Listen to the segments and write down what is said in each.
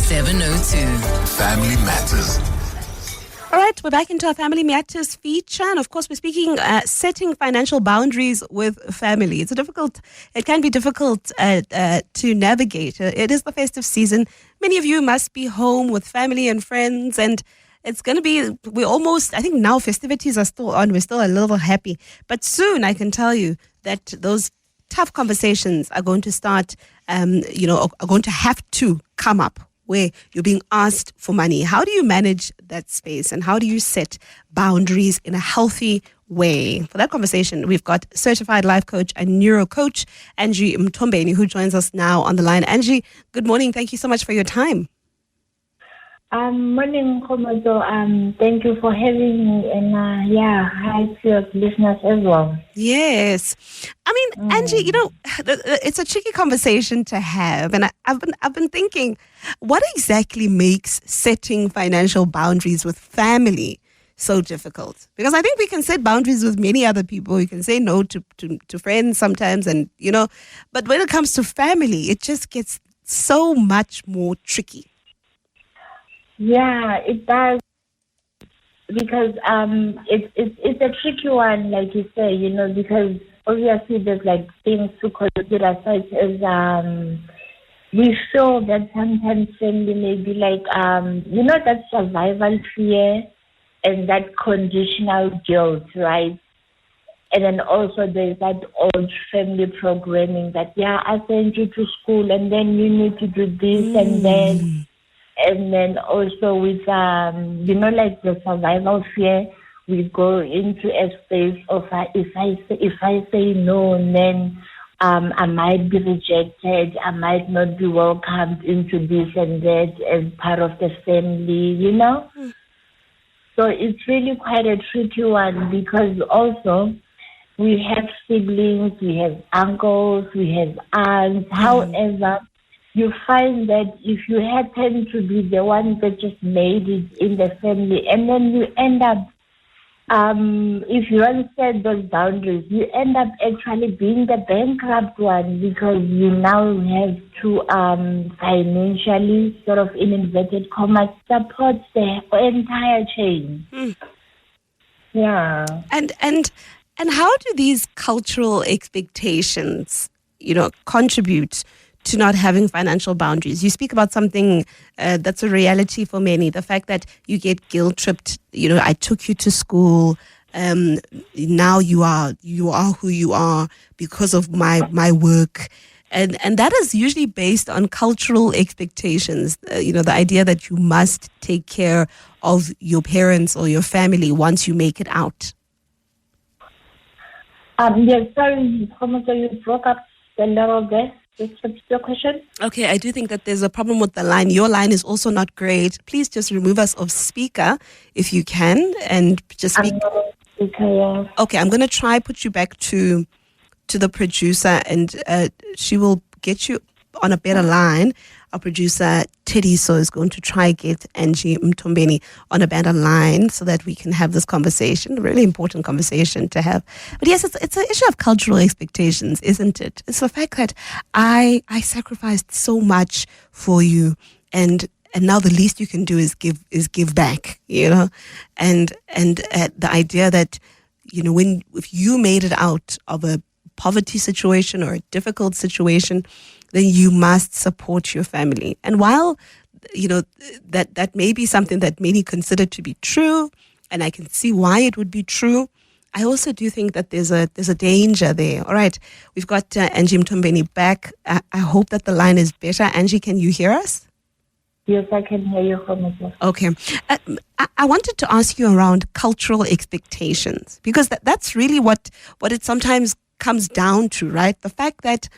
702. Family Matters. All right, we're back into our Family Matters feature. And of course, we're speaking setting financial boundaries with family. It can be difficult to navigate. It is the festive season. Many of you must be home with family and friends, and it's going to be, I think now festivities are still on. We're still a little happy. But soon, I can tell you that those tough conversations are going to start, are going to have to come up, where you're being asked for money. How do you manage that space, and how do you set boundaries in a healthy way? For that conversation, we've got certified life coach and neuro coach Angie Mthombeni, who joins us now on the line. Angie, good morning. Thank you so much for your time. Morning, Kgomotso. Thank you for having me, and hi to your listeners as well. Yes, I mean, Angie, it's a tricky conversation to have, and I've been thinking, what exactly makes setting financial boundaries with family so difficult? Because I think we can set boundaries with many other people. We can say no to friends sometimes, and but when it comes to family, it just gets so much more tricky. Yeah, it does, because it's a tricky one, like you say, because obviously there's like things to consider, such as we feel that sometimes family may be like that survival fear and that conditional guilt, right? And then also there's that old family programming that I sent you to school and then you need to do this and then. And then also with, like the survival fear, we go into a space of if I say no, then I might be rejected. I might not be welcomed into this and that as part of the family, So it's really quite a tricky one, because also we have siblings, we have uncles, we have aunts. However, you find that if you happen to be the one that just made it in the family, and then you end up, if you don't set those boundaries, you end up actually being the bankrupt one, because you now have to financially, sort of in inverted commas, support the entire chain. Yeah. And how do these cultural expectations, contribute to not having financial boundaries? You speak about something that's a reality for many. The fact that you get guilt tripped. I took you to school. Now you are who you are because of my work, and that is usually based on cultural expectations. The idea that you must take care of your parents or your family once you make it out. Yes, sorry, Kgomotso, you broke up a little bit. What's your question? Okay, I do think that there's a problem with the line. Your line is also not great. Please just remove us off speaker if you can, and just speak. Okay, I'm going to try put you back to the producer, and she will get you on a better line. Our producer, Teddy, is going to try get Angie Mthombeni on a better line so that we can have this conversation, a really important conversation to have. But yes, it's an issue of cultural expectations, isn't it? It's the fact that I sacrificed so much for you, and now the least you can do is give back, and the idea that, if you made it out of a poverty situation or a difficult situation, then you must support your family. And while, that may be something that many consider to be true, and I can see why it would be true, I also do think that there's a danger there. All right, we've got Angie Mthombeni back. I hope that the line is better. Angie, can you hear us? Yes, I can hear you, Kgomotso. Okay. I wanted to ask you around cultural expectations, because that's really what it sometimes comes down to, right? The fact that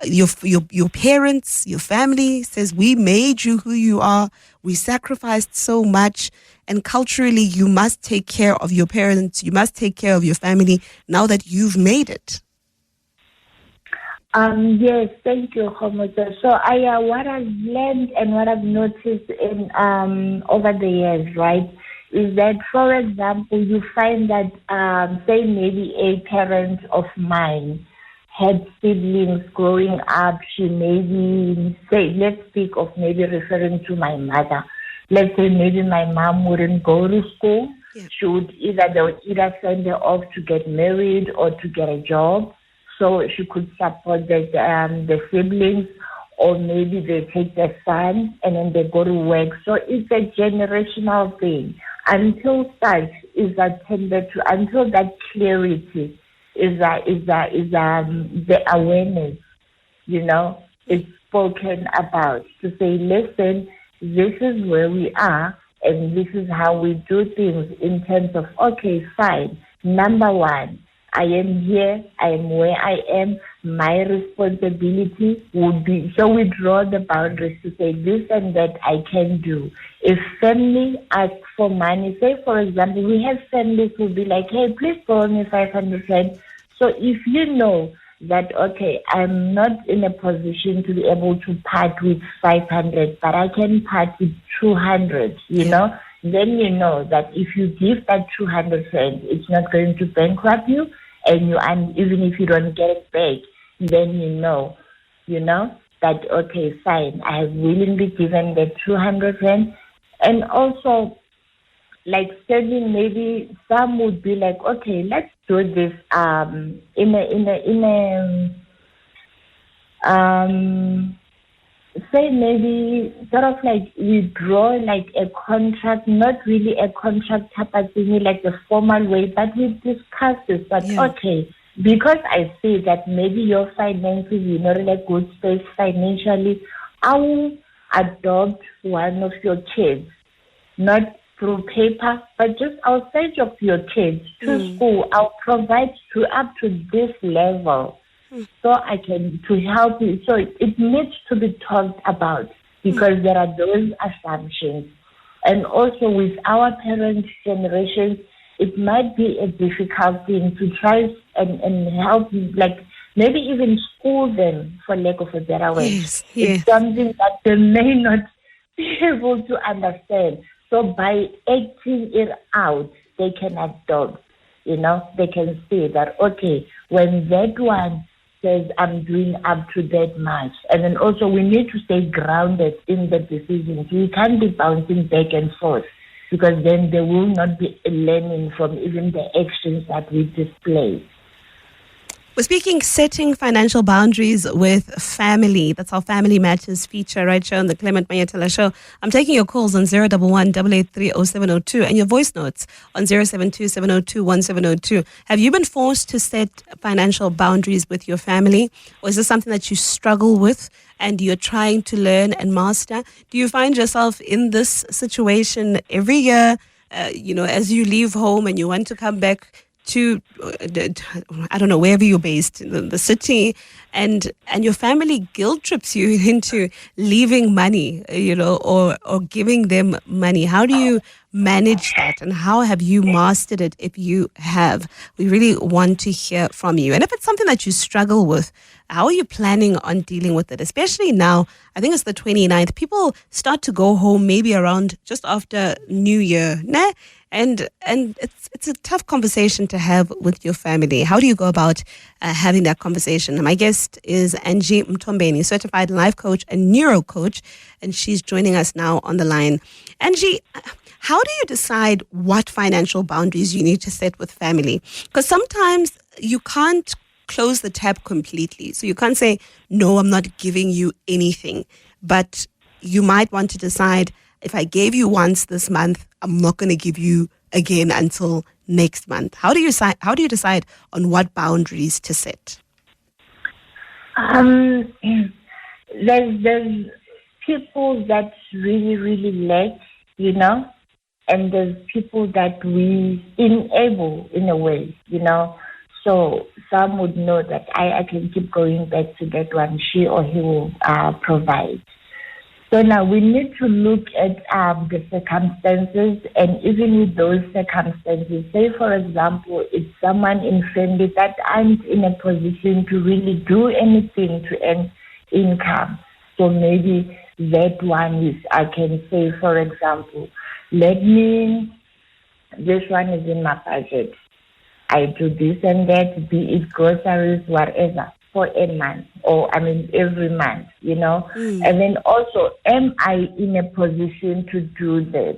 your parents, your family says, we made you who you are, we sacrificed so much, and culturally you must take care of your parents, you must take care of your family now that you've made it. Yes, thank you, Kgomotso. So what I've learned and what I've noticed in over the years, right, is that, for example, you find that, say maybe a parent of mine had siblings growing up, she maybe say, let's speak of maybe referring to my mother. Let's say maybe my mom wouldn't go to school. Yeah. They would either send her off to get married or to get a job, so she could support the siblings, or maybe they take their son and then they go to work. So it's a generational thing. Until such is attended to, until that clarity is the awareness, is spoken about, to say, listen, this is where we are and this is how we do things in terms of, okay, fine. Number one, I am here, I am where I am. My responsibility would be, so we draw the boundaries to say this and that I can do. If family asks for money, say for example, we have families who will be like, hey, please borrow me 500 rand. So if you know that, okay, I'm not in a position to be able to part with 500, but I can part with 200, then you know that if you give that 200 rand, it's not going to bankrupt you, and even if you don't get it back, then you know that, okay, fine, I have willingly given the 200 rand. And also, like studying, maybe some would be like, okay, let's do this say maybe sort of like we draw like a contract, not really a contract type of thing, like the formal way, but we discuss this. But okay, because I see that maybe your finances, you're not in a good space financially, I will adopt one of your kids, not through paper, but just I'll send of your kids to school. I'll provide to up to this level. So I can, to help you. So it needs to be talked about, because there are those assumptions. And also with our parents' generations, it might be a difficult thing to try and help, like maybe even school them, for lack of a better word. Yes. It's something that they may not be able to understand. So by acting it out, they can adopt, they can see that, okay, when that one says I'm doing up to that much. And then also we need to stay grounded in the decisions. We can't be bouncing back and forth, because then there will not be learning from even the actions that we display. We're speaking setting financial boundaries with family. That's our Family Matters feature right here on the Clement Manyathela Show. I'm taking your calls on 011-883-0702 and your voice notes on 072-702-1702. Have you been forced to set financial boundaries with your family? Or is this something that you struggle with and you're trying to learn and master? Do you find yourself in this situation every year, as you leave home and you want to come back to, I don't know, wherever you're based, in the city, and your family guilt trips you into leaving money, or giving them money? How do you manage that, and how have you mastered it if you have? We really want to hear from you. And if it's something that you struggle with, how are you planning on dealing with it? Especially now, I think it's the 29th. People start to go home maybe around just after New Year, nah? And it's a tough conversation to have with your family. How do you go about having that conversation? My guest is Angie Mthombeni, certified life coach and neuro coach, and she's joining us now on the line. Angie, how do you decide what financial boundaries you need to set with family? Because sometimes you can't close the tap completely. So you can't say, no, I'm not giving you anything. But you might want to decide, if I gave you once this month, I'm not going to give you again until next month. How do you decide on what boundaries to set? There's people that really, really lack, and there's people that we enable in a way, So some would know that I can keep going back to that one. She or he will provide. So now we need to look at the circumstances, and even with those circumstances, say for example, it's someone in family that aren't in a position to really do anything to earn income. So maybe that one is, I can say for example, this one is in my budget. I do this and that, be it groceries, whatever. for a month, or every month, and then also, am I in a position to do this?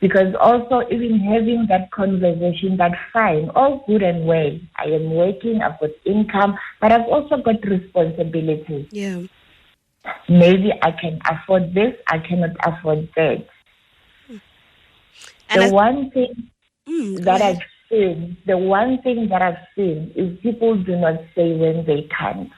Because also, even having that conversation, that fine, all good and well. I am working, I've got income, but I've also got responsibilities. Yeah. Maybe I can afford this, I cannot afford that. And one thing that I've seen is people do not say when they can't.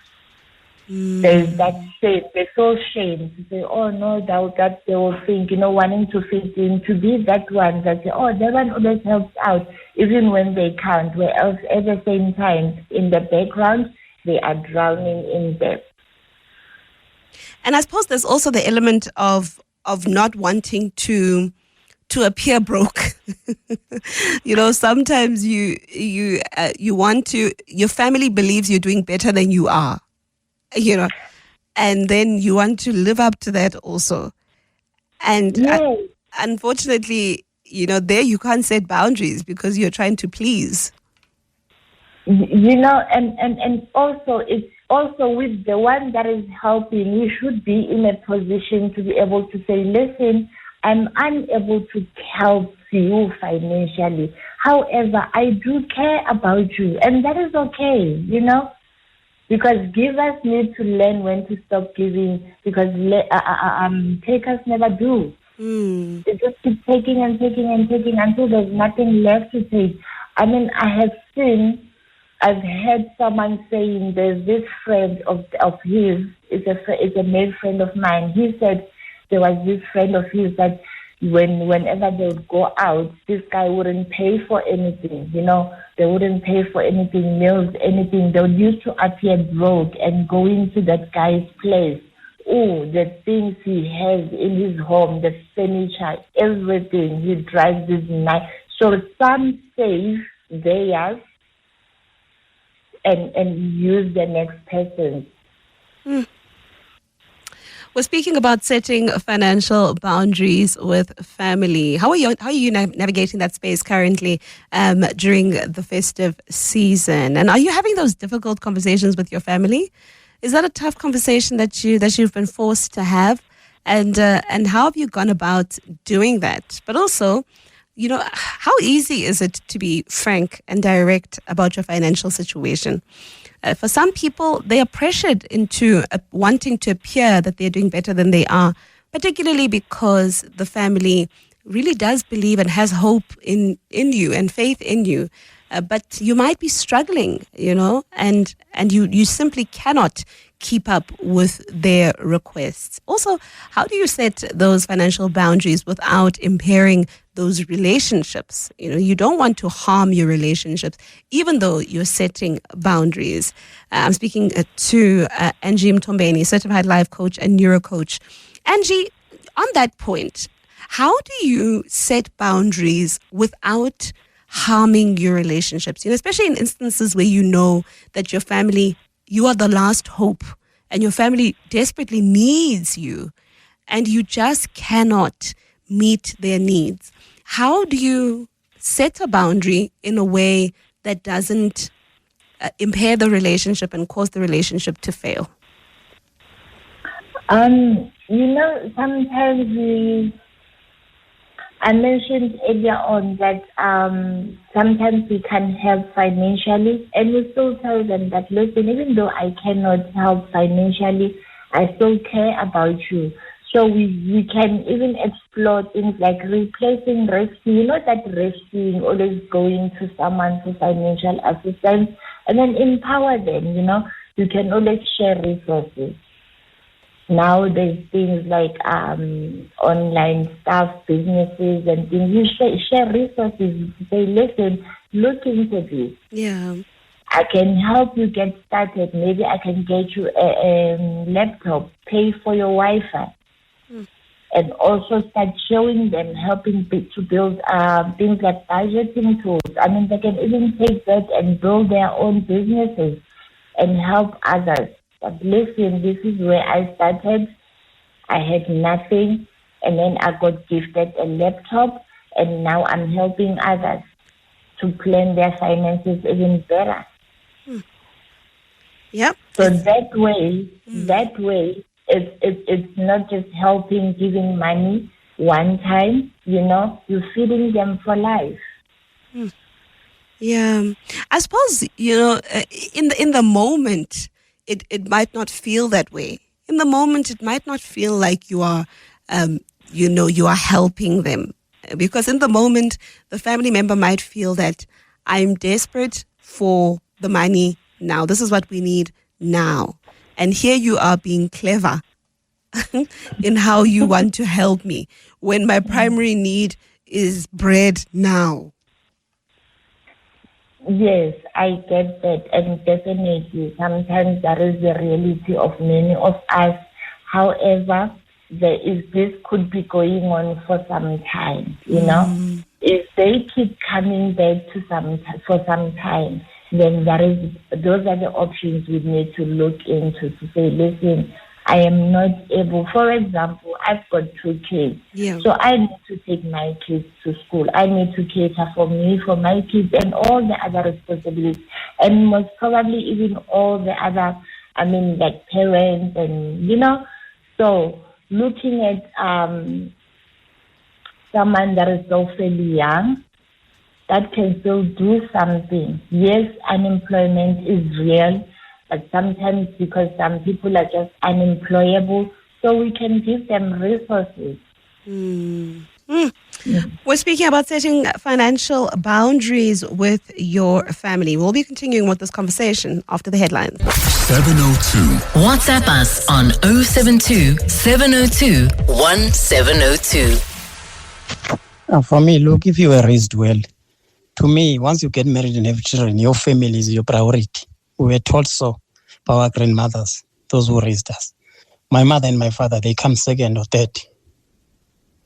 There's that shame. They feel shame to say, oh no, that they will think, wanting to fit in, to be that one that say, oh, that one always helps out, even when they can't. Whereas at the same time, in the background, they are drowning in debt. And I suppose there's also the element of not wanting to appear broke. Sometimes you want to. Your family believes you're doing better than you are. And then you want to live up to that also. And unfortunately, there you can't set boundaries because you're trying to please. And also it's also with the one that is helping, you should be in a position to be able to say, listen, I'm unable to help you financially. However, I do care about you, and that is okay, because givers need to learn when to stop giving, because takers never do. They just keep taking and taking and taking until there's nothing left to take. I've heard someone saying there's this friend of his, it's a male friend of mine. He said there was this friend of his that whenever they would go out, this guy wouldn't pay for anything, they wouldn't pay for anything, meals, anything. They would used to appear broke and go into that guy's place. Oh, the things he has in his home, the furniture, everything. He drives this nice. So some save theirs and use the next person. We're speaking about setting financial boundaries with family. How are you navigating that space currently during the festive season? And are you having those difficult conversations with your family? Is that a tough conversation that you've been forced to have? And how have you gone about doing that? But also, how easy is it to be frank and direct about your financial situation? For some people, they are pressured into wanting to appear that they're doing better than they are, particularly because the family really does believe and has hope in you and faith in you. But you might be struggling, and you simply cannot keep up with their requests. Also, how do you set those financial boundaries without impairing those relationships? You don't want to harm your relationships, even though you're setting boundaries. I'm speaking to Angie Mthombeni, certified life coach and neuro coach. Angie, on that point, how do you set boundaries without harming your relationships? Especially in instances where you know that your family, you are the last hope, and your family desperately needs you, and you just cannot meet their needs. How do you set a boundary in a way that doesn't impair the relationship and cause the relationship to fail? Sometimes I mentioned earlier on that sometimes we can help financially, and we still tell them that, listen, even though I cannot help financially, I still care about you. So we can even explore things like replacing rescue, that rescuing, always going to someone for financial assistance, and then empower them, You can always share resources. Now there's things like online stuff, businesses and things. You share resources. Say, listen, look into this. Yeah. I can help you get started. Maybe I can get you a laptop, pay for your Wi-Fi. And also start showing them, helping to build things like budgeting tools. They can even take that and build their own businesses and help others. But listen, this is where I started. I had nothing, and then I got gifted a laptop, and now I'm helping others to plan their finances even better. Yep. So that way, it's not just helping, giving money one time, you're feeding them for life. Yeah, I suppose in the moment, it might not feel that way. In the moment, it might not feel like you are, you are helping them, because in the moment, the family member might feel that I'm desperate for the money now. This is what we need now, and here you are being clever in how you want to help me when my primary need is bread now. Yes, I get that, and definitely sometimes that is the reality of many of us. However, this could be going on for some time, If they keep coming back for some time, then those are the options we need to look into to say, listen, I am not able. For example, I've got 2 kids. Yeah. So I need to take my kids to school. I need to cater for me, for my kids, and all the other responsibilities. And most probably even all the other, like parents and, So looking at someone that is so fairly young, that can still do something. Yes, unemployment is real, but sometimes because some people are just unemployable, so we can give them resources. We're speaking about setting financial boundaries with your family. We'll be continuing with this conversation after the headlines. 702. WhatsApp us on 072 702 1702. For me, look, if you were raised well, to me, once you get married and have children, your family is your priority. We were taught so by our grandmothers, those who raised us. My mother and my father, they come second or third.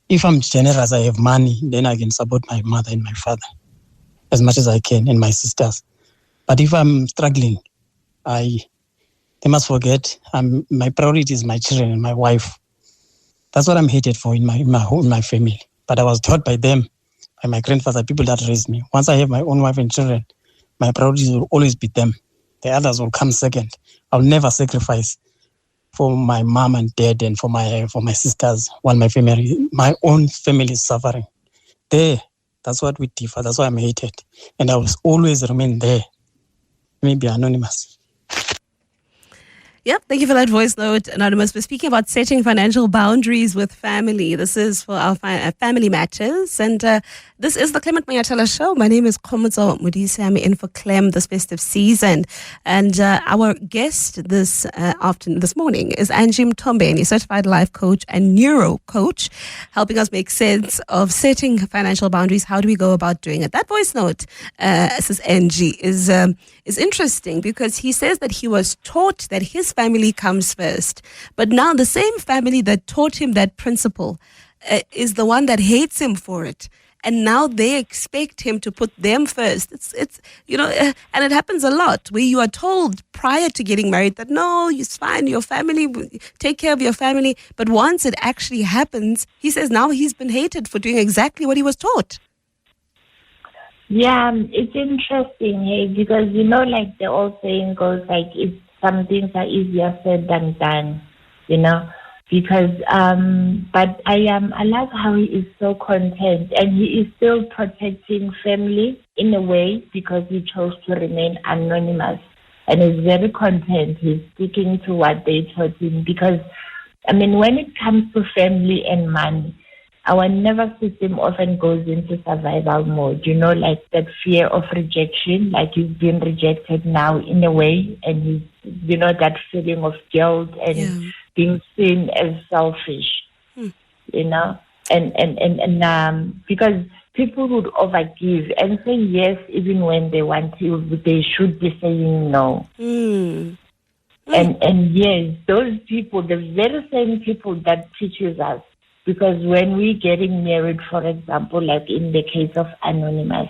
If I'm generous, I have money, then I can support my mother and my father as much as I can, and my sisters. But if I'm struggling, they must forget my priority is my children and my wife. That's what I'm hated for in my family. But I was taught by them, by my grandfather, people that raised me. Once I have my own wife and children, my priorities will always be them. The others will come second. I'll never sacrifice for my mom and dad and for my sisters while my own family is suffering. That's what we differ. That's why I'm hated. And I will always remain there. Maybe anonymous. Yep, thank you for that voice note, Anonymous. We're speaking about setting financial boundaries with family. This is for our family matters. And this is the Clement Manyathela Show. My name is Kgomotso Modise. I'm in for Clem this festive season. And our guest this morning is Angie Mthombeni, certified life coach and neuro coach, helping us make sense of setting financial boundaries. How do we go about doing it? That voice note, says Angie, is interesting because he says that he was taught that his family comes first. But now the same family that taught him that principle is the one that hates him for it. And now they expect him to put them first. It's and it happens a lot where you are told prior to getting married that, no, it's fine, your family, take care of your family. But once it actually happens, he says now he's been hated for doing exactly what he was taught. Yeah, it's interesting, hey, because, like the old saying goes, like, some things are easier said than done, because, but I like how he is so content, and he is still protecting family in a way because he chose to remain anonymous, and is very content. He's sticking to what they taught him because, when it comes to family and money, our nervous system often goes into survival mode, like that fear of rejection, like you've been rejected now in a way, and that feeling of guilt and being seen as selfish, and because people would overgive and say yes even when they want to, they should be saying no. And yes, those people, the very same people that teaches us. Because when we're getting married, for example, like in the case of Anonymous,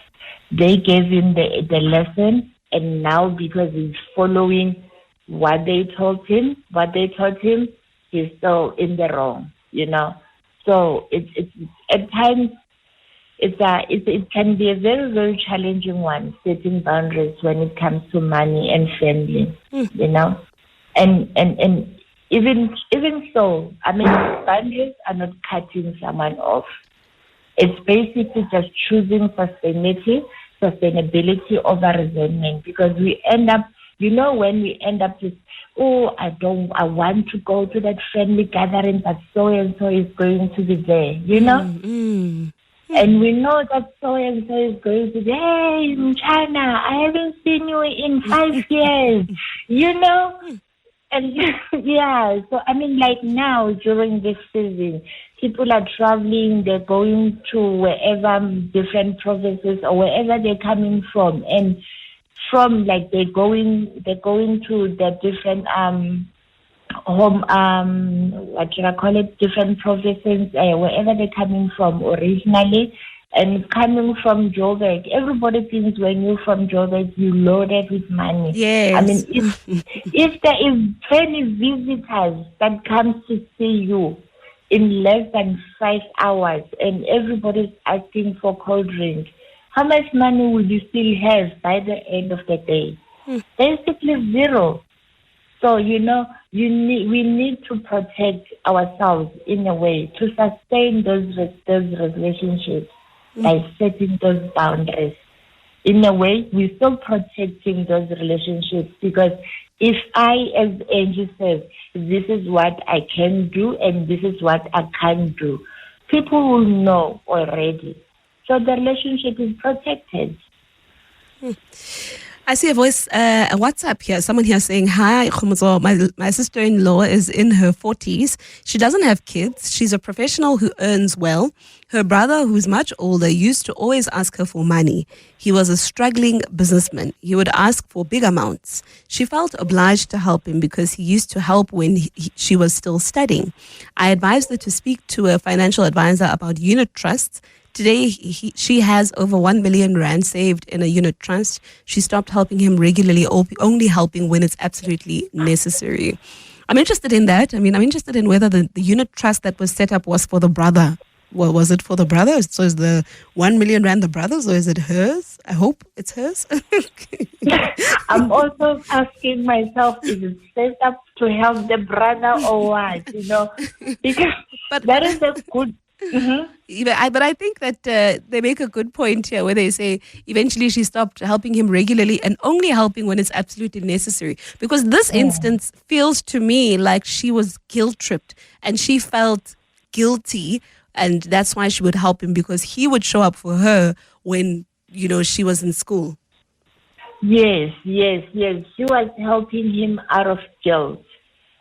they gave him the lesson, and now because he's following what they taught him, he's still in the wrong, So it's at times it can be a very, very challenging one, setting boundaries when it comes to money and family, you know. And even so, I mean, boundaries are not cutting someone off. It's basically just choosing sustainability over resentment, because we end up, you know, when we end up with, I want to go to that family gathering, but so-and-so is going to be there, you know? And we know that so-and-so is going to be, hey, Mchana, I haven't seen you in 5 years, you know? And yeah, so I mean, like now during this season, people are traveling, they're going to wherever, different provinces or wherever they're coming from. And from like they're going to the different different provinces, wherever they're coming from originally, and coming from Joburg. Everybody thinks when you're from Joburg, you're loaded with money. Yes. I mean, if there is 20 visitors that comes to see you in less than 5 hours and everybody's asking for cold drink, how much money will you still have by the end of the day? Basically zero. So, you know, we need to protect ourselves in a way to sustain those relationships by setting those boundaries. In a way, we're still protecting those relationships, because if I, as Angie says, this is what I can do and this is what I can't do, people will know already. So the relationship is protected. I see a voice, a WhatsApp here. Someone here saying, hi, Kgomotso, my sister-in-law is in her 40s. She doesn't have kids. She's a professional who earns well. Her brother, who's much older, used to always ask her for money. He was a struggling businessman. He would ask for big amounts. She felt obliged to help him because he used to help when she was still studying. I advised her to speak to a financial advisor about unit trusts. Today, she has over 1 million rand saved in a unit trust. She stopped helping him regularly, only helping when it's absolutely necessary. I'm interested in that. I mean, I'm interested in whether the unit trust that was set up was for the brother. Well, was it for the brother? So is the 1 million rand the brother's, or is it hers? I hope it's hers. I'm also asking myself, is it set up to help the brother or what? You know, because that is a good... But I think that they make a good point here where they say eventually she stopped helping him regularly and only helping when it's absolutely necessary. Because this instance feels to me like she was guilt-tripped and she felt guilty, and that's why she would help him, because he would show up for her when, you know, she was in school. Yes. She was helping him out of guilt.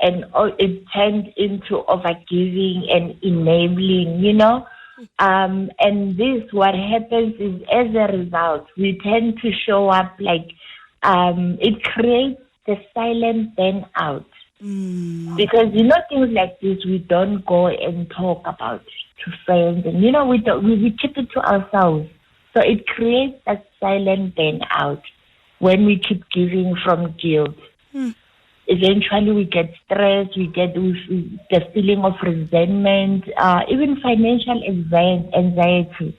And it turned into overgiving and enabling, you know. And what happens is, as a result, we tend to show up like, it creates the silent burnout. Because, you know, things like this, we don't go and talk about to friends. And, you know, we keep it to ourselves. So it creates that silent burnout when we keep giving from guilt. Eventually we get stressed, we get the feeling of resentment, even financial anxiety.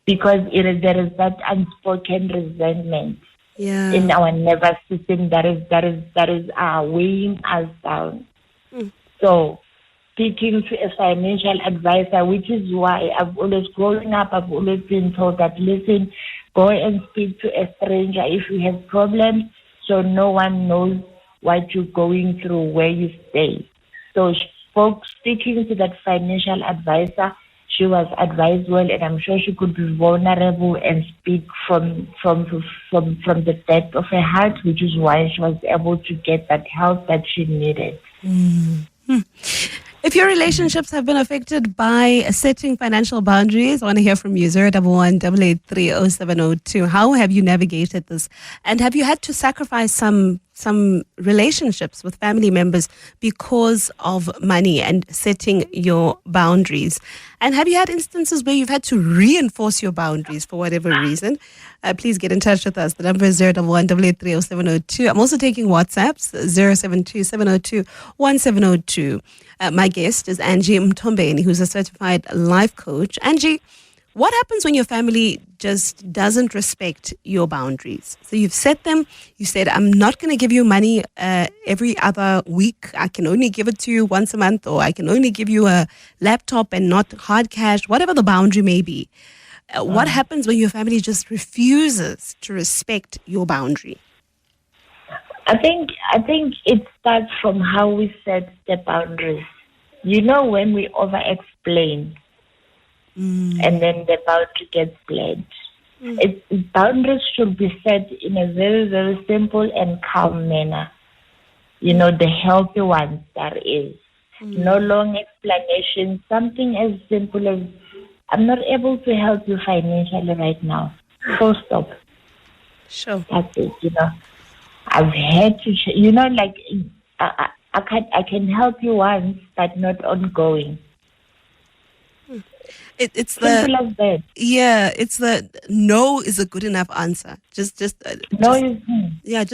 Because there is that unspoken resentment in our nervous system that is weighing us down. So speaking to a financial advisor, which is why growing up, I've always been told that, listen, go and speak to a stranger if you have problems, so no one knows what you're going through where you stay. So speaking to that financial advisor, she was advised well, and I'm sure she could be vulnerable and speak from the depth of her heart, which is why she was able to get that help that she needed. If your relationships have been affected by setting financial boundaries, I want to hear from you. 011-883-0702. How have you navigated this? And have you had to sacrifice some relationships with family members because of money and setting your boundaries? And have you had instances where you've had to reinforce your boundaries for whatever reason? Please get in touch with us. The number is 011-883-0702. I'm also taking WhatsApps, 072-702-1702. My guest is Angie Mthombeni, who's a certified life coach. Angie, What happens when your family just doesn't respect your boundaries? So you've set them, you said, I'm not going to give you money every other week. I can only give it to you once a month, or I can only give you a laptop and not hard cash, whatever the boundary may be. What happens when your family just refuses to respect your boundary? I think it starts from how we set the boundaries. You know, when we over-explain, and then the boundary gets blurred. Boundaries should be set in a very, very simple and calm manner. You know, the healthy ones, that is. No long explanation. Something as simple as, I'm not able to help you financially right now. Full stop. Sure. That's it, you know. I've had to, you know, like, I can help you once, but not ongoing. It's simple as that. Yeah, it's the no is a good enough answer. Just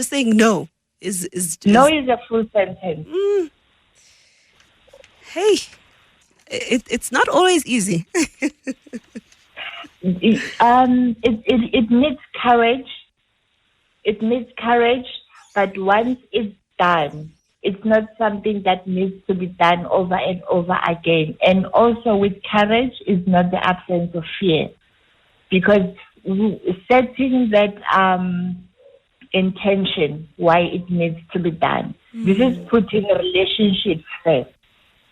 saying no is no is a full sentence. Hey, it's not always easy. It needs courage. It needs courage, but once it's done, it's not something that needs to be done over and over again. And also with courage is not the absence of fear. Because setting that intention, why it needs to be done, this is putting relationships first.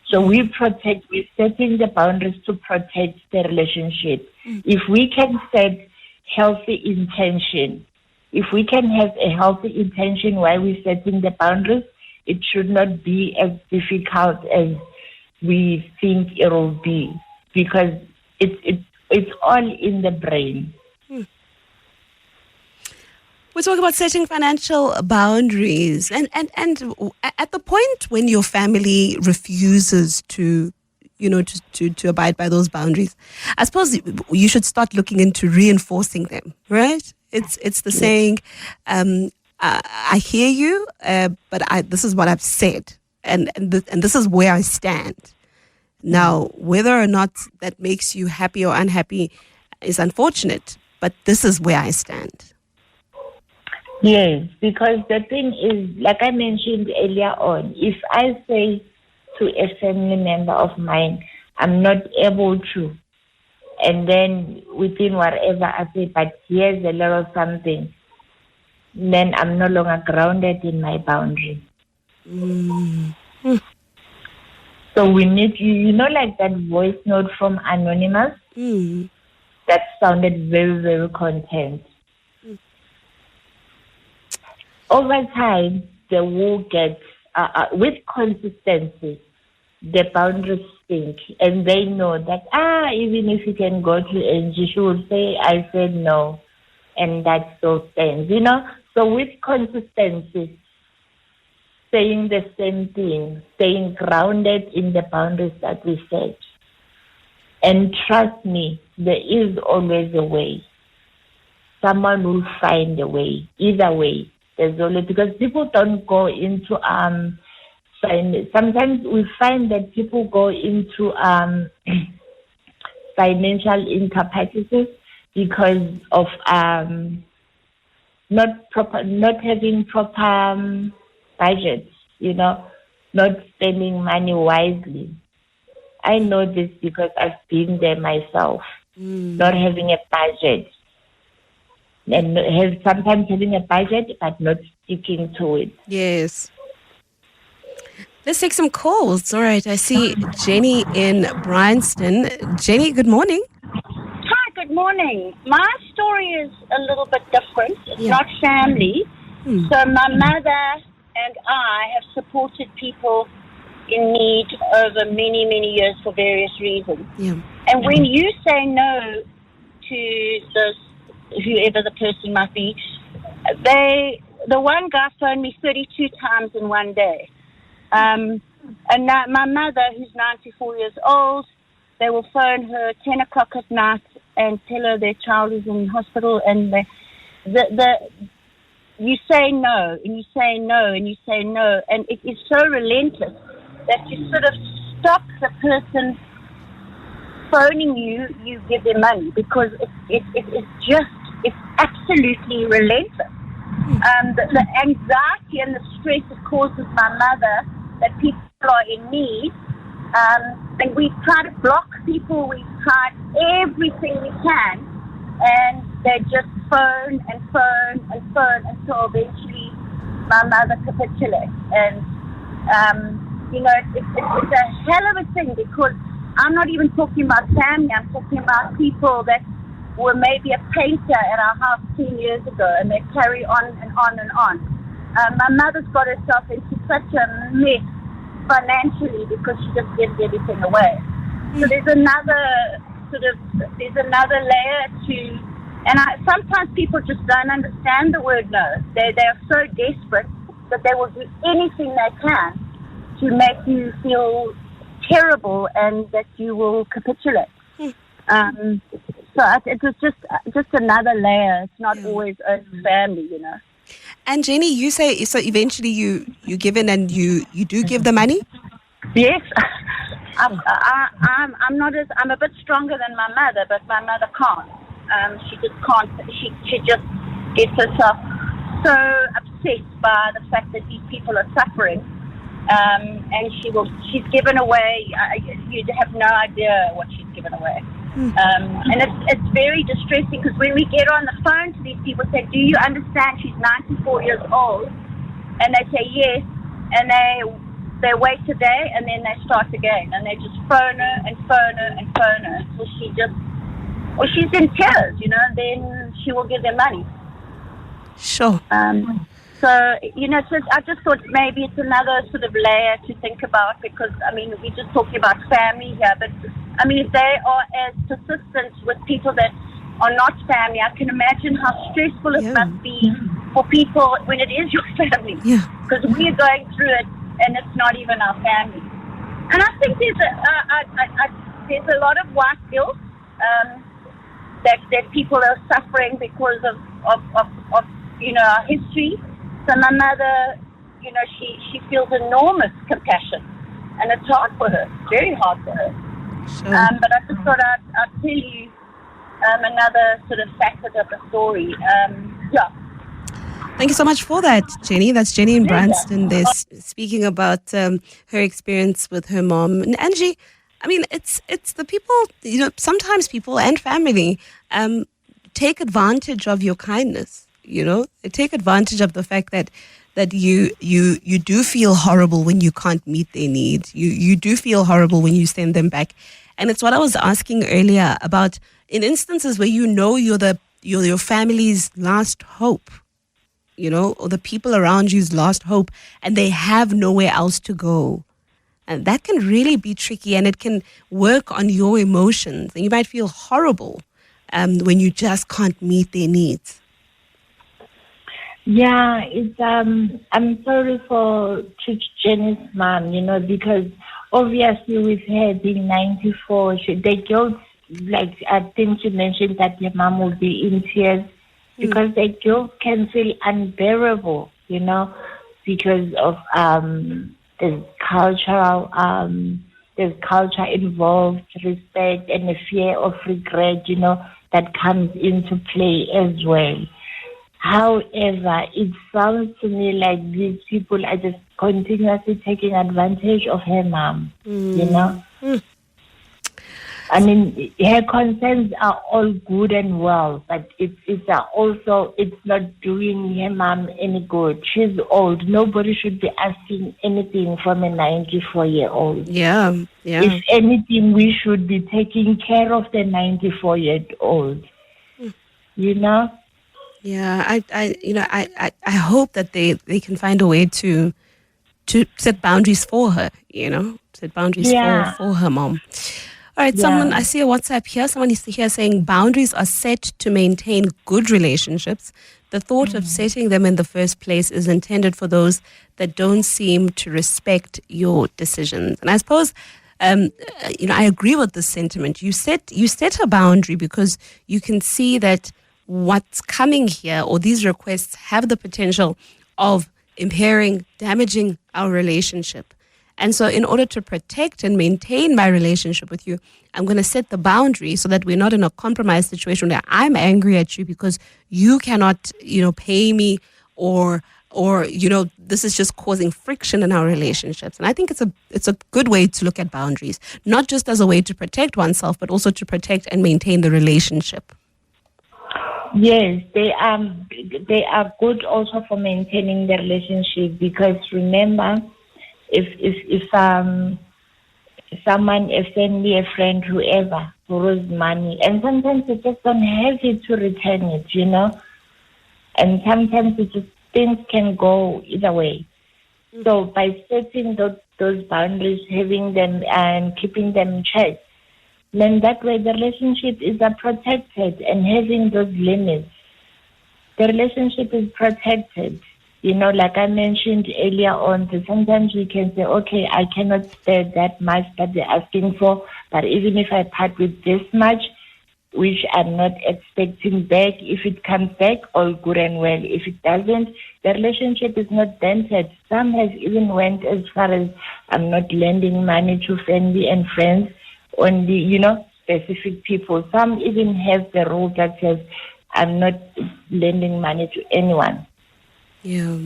So we're setting the boundaries to protect the relationship. If we can set healthy intention, if we can have a healthy intention while we're setting the boundaries, it should not be as difficult as we think it will be, because it's all in the brain. We talk about setting financial boundaries, and at the point when your family refuses to abide by those boundaries, I suppose you should start looking into reinforcing them, right? It's the saying, I hear you, but this is what I've said, and this is where I stand. Now, whether or not that makes you happy or unhappy is unfortunate, but this is where I stand. Yes, because the thing is, like I mentioned earlier on, if I say to a family member of mine, I'm not able to, and then within whatever I say, but here's a little something, then I'm no longer grounded in my boundary. So we need, like that voice note from Anonymous, that sounded very, very content. Over time, the wool gets, with consistency, the boundaries sink, and they know that, even if you can go to Angie, she would say, I said no, and that still stands, So with consistency, saying the same thing, staying grounded in the boundaries that we set. And trust me, there is always a way. Someone will find a way. Either way, there's always, because people don't go into sometimes we find that people go into financial incapacities because of not having proper budgets, not spending money wisely. I know this because I've been there myself, not having a budget. And sometimes having a budget but not sticking to it. Yes. Let's take some calls. All right, I see Jenny in Bryanston. Jenny, good morning. Hi, good morning. My story is a little bit different. It's not family. So my mother and I have supported people in need over many, many years for various reasons. Yeah. And when you say no to whoever the person might be, the one guy phoned me 32 times in one day. And now my mother, who's 94 years old, they will phone her 10 o'clock at night and tell her their child is in hospital, and you say no, and you say no, and you say no, and it is so relentless that you sort of stop the person phoning you, you give them money because it's absolutely relentless. The anxiety and the stress it causes my mother that people are in need. And we try to block people. We try everything we can, and they just phone until eventually my mother capitulates. And it's a hell of a thing because I'm not even talking about family. I'm talking about people that were maybe a painter at our house 10 years ago, and they carry on and on and on. My mother's got herself into such a mess financially because she just gives everything away. So there's another layer to, and sometimes people just don't understand the word no. They're so desperate that they will do anything they can to make you feel terrible and that you will capitulate. So it was just another layer. It's not always only family, you know. And Jenny, you say so. Eventually, you give in and you do give the money. Yes, I'm a bit stronger than my mother, but my mother can't. She just can't. She just gets herself so obsessed by the fact that these people are suffering, and she's given away. You have no idea what she's given away. And it's very distressing because when we get on the phone to these people, say, "Do you understand she's 94 years old?" And they say yes, and they wait a day and then they start again, and they just phone her and phone her and phone her until she's in tears, you know. Then she will give them money. Sure. So I just thought maybe it's another sort of layer to think about because we're just talking about family here, but if they are as persistent with people that are not family, I can imagine how stressful it must be for people when it is your family. Yeah. Because we're going through it and it's not even our family. And I think there's a lot of white guilt that people are suffering because of our history. So my mother, she feels enormous compassion, and it's hard for her, very hard for her. Sure. But I just thought I'd tell you another sort of facet of the story. Thank you so much for that, Jenny. That's Jenny in Branston. They're speaking about her experience with her mom. And Angie, it's the people, sometimes people and family take advantage of your kindness, They take advantage of the fact that you do feel horrible when you can't meet their needs. You do feel horrible when you send them back. And it's what I was asking earlier about in instances where you're your family's last hope, or the people around you's last hope, and they have nowhere else to go. And that can really be tricky, and it can work on your emotions. And you might feel horrible when you just can't meet their needs. Yeah, it's I'm sorry for Jenny's mom, because obviously with her being 94, the guilt, like I think she mentioned that your mom will be in tears because the guilt can feel unbearable, because of there's culture involved, respect and the fear of regret, that comes into play as well. However, it sounds to me like these people are just continuously taking advantage of her mom, her concerns are all good and well, but it's not doing her mom any good. She's old. Nobody should be asking anything from a 94-year-old. Yeah. If anything, we should be taking care of the 94-year-old, Yeah, I hope that they can find a way to set boundaries for her, set boundaries for her mom. All right, I see a WhatsApp here. Someone is here saying boundaries are set to maintain good relationships. The thought of setting them in the first place is intended for those that don't seem to respect your decisions. And I suppose, I agree with this sentiment. You set a boundary because you can see that what's coming here or these requests have the potential of impairing, damaging our relationship. And so in order to protect and maintain my relationship with you, I'm going to set the boundary so that we're not in a compromised situation where I'm angry at you because you cannot, pay me or this is just causing friction in our relationships. And I think it's a good way to look at boundaries, not just as a way to protect oneself, but also to protect and maintain the relationship. Yes, they are good also for maintaining the relationship, because remember, if someone, a family, a friend, whoever borrows money, and sometimes you just don't have it to return it, and sometimes things can go either way. So by setting those boundaries, having them and keeping them in check, then that way the relationship is protected, and having those limits, the relationship is protected. Like I mentioned earlier on, that sometimes we can say, okay, I cannot spare that much that they're asking for, but even if I part with this much, which I'm not expecting back, if it comes back, all good and well. If it doesn't, the relationship is not dented. Some have even went as far as, I'm not lending money to family and friends, only, specific people. Some even have the rule that says, I'm not lending money to anyone. Yeah.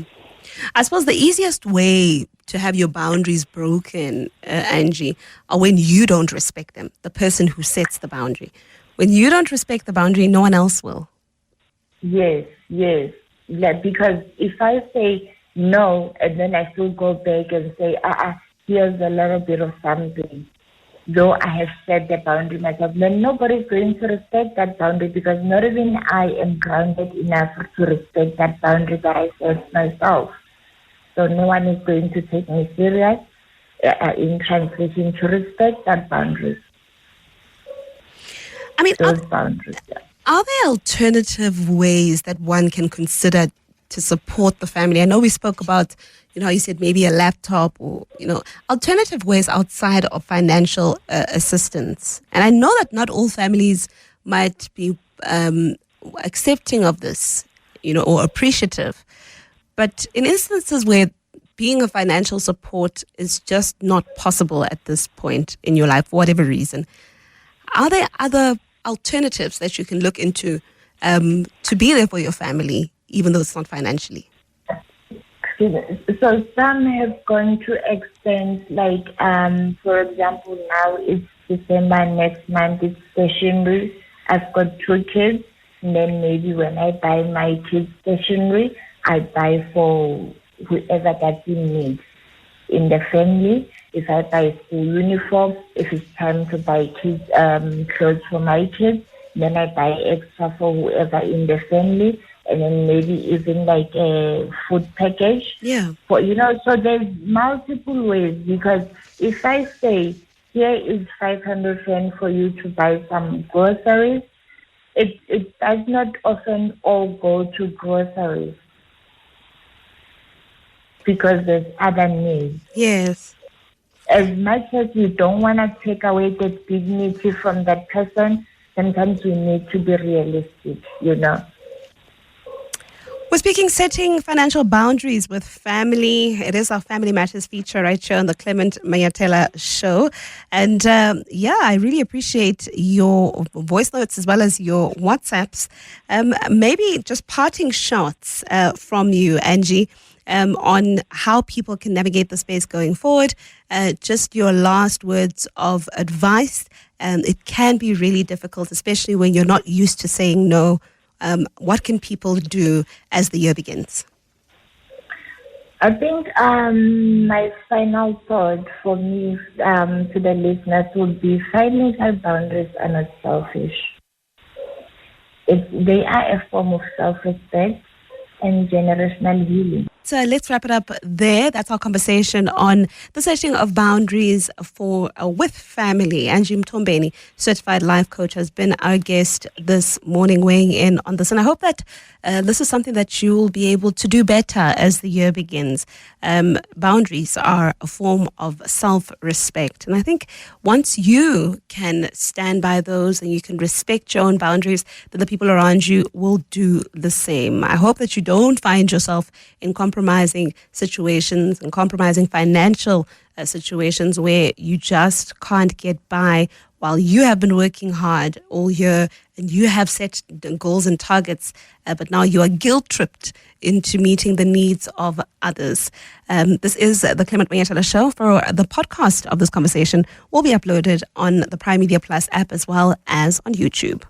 I suppose the easiest way to have your boundaries broken, Angie, are when you don't respect them, the person who sets the boundary. When you don't respect the boundary, no one else will. Yes. Because if I say no, and then I still go back and say, here's a little bit of something, though I have set the boundary myself, then nobody's going to respect that boundary, because not even I am grounded enough to respect that boundary that I set myself. So no one is going to take me serious in translation to respect that boundary. I mean, those boundaries. Yeah. Are there alternative ways that one can consider to support the family? I know we spoke about, you said maybe a laptop or, alternative ways outside of financial assistance. And I know that not all families might be accepting of this, or appreciative. But in instances where being a financial support is just not possible at this point in your life, for whatever reason, are there other alternatives that you can look into to be there for your family, even though it's not financially? So some have gone to extent like, for example, now it's December, next month it's stationery. I've got 2 kids, and then maybe when I buy my kids stationery, I buy for whoever that's in need in the family. If I buy school uniform, if it's time to buy kids clothes for my kids, then I buy extra for whoever in the family, and then maybe even like a food package. Yeah. For so there's multiple ways, because if I say here is 500 rand for you to buy some groceries, it does not often all go to groceries, because there's other needs. Yes. As much as you don't want to take away the dignity from that person, sometimes we need to be realistic, We're speaking setting financial boundaries with family. It is our Family Matters feature right here on the Clement Manyathela show. And I really appreciate your voice notes as well as your WhatsApps. Maybe just parting shots from you, Angie, on how people can navigate the space going forward. Just your last words of advice. It can be really difficult, especially when you're not used to saying no. What can people do as the year begins? I think my final thought for me to the listeners would be financial boundaries are not selfish. They are a form of self-respect and generational healing. So let's wrap it up there. That's our conversation on the setting of boundaries for with family. Angie Mthombeni, certified life coach, has been our guest this morning, weighing in on this. And I hope that this is something that you will be able to do better as the year begins. Boundaries are a form of self-respect. And I think once you can stand by those and you can respect your own boundaries, then the people around you will do the same. I hope that you don't find yourself in compromising situations and compromising financial situations where you just can't get by while you have been working hard all year and you have set goals and targets, but now you are guilt-tripped into meeting the needs of others. This is the Clement Manyathela Show. For the podcast of this conversation will be uploaded on the Prime Media Plus app as well as on YouTube.